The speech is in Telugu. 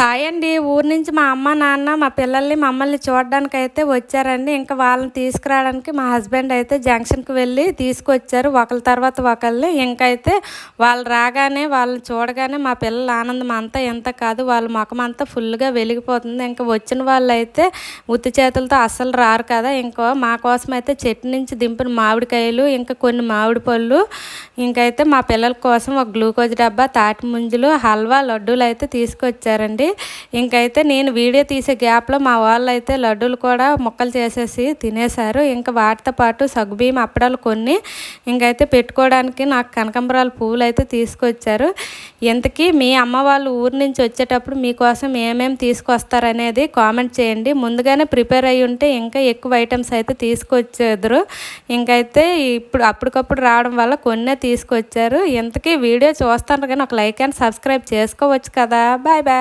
హాయ్ అండి. ఊరు నుంచి మా అమ్మ, నాన్న, మా పిల్లల్ని, మమ్మల్ని చూడడానికైతే వచ్చారండి. ఇంకా వాళ్ళని తీసుకురావడానికి మా హస్బెండ్ అయితే జంక్షన్‌కి వెళ్ళి తీసుకొచ్చారు. ఒకళ్ళ తర్వాత ఒకళ్ళని. ఇంకైతే వాళ్ళు రాగానే, వాళ్ళని చూడగానే మా పిల్లల ఆనందం అంతా ఇంత కాదు. వాళ్ళ మొఖమంతా ఫుల్‌గా వెలిగిపోతుంది. ఇంక వచ్చిన వాళ్ళైతే ఉత్తి చేతులతో అస్సలు రారు కదా! ఇంకో మా కోసమైతే చెట్టు నుంచి దింపిన మామిడికాయలు, ఇంకా కొన్ని మామిడి పళ్ళు, ఇంకైతే మా పిల్లల కోసం ఒక గ్లూకోజ్ డబ్బా, తాటి ముంజలు, హల్వా, లడ్డూలు అయితే తీసుకొచ్చారండి. ఇంకైతే నేను వీడియో తీసే గ్యాప్లో మా వాళ్ళు అయితే లడ్డూలు కూడా ముక్కలు చేసేసి తినేశారు. ఇంకా వాటితో పాటు సగ్గుబియ్యం అప్పడాలు కొన్ని ఇంకైతే పెట్టుకోవడానికి నాకు కనకాంబరాల పువ్వులు అయితే తీసుకొచ్చారు. ఇంతకీ మీ అమ్మ వాళ్ళు ఊరు నుంచి వచ్చేటప్పుడు మీకోసం ఏమేమి తీసుకొస్తారనేది కామెంట్ చేయండి. ముందుగానే ప్రిపేర్ అయ్యి ఉంటే ఇంకా ఎక్కువ ఐటమ్స్ అయితే తీసుకొచ్చేద్దరు. ఇంకైతే ఇప్పుడు అప్పటికప్పుడు రావడం వల్ల కొన్నే తీసుకొచ్చారు. ఇంతకీ వీడియో చూస్తాను కానీ ఒక లైక్ అండ్ సబ్స్క్రైబ్ చేసుకోవచ్చు కదా. Bye bye.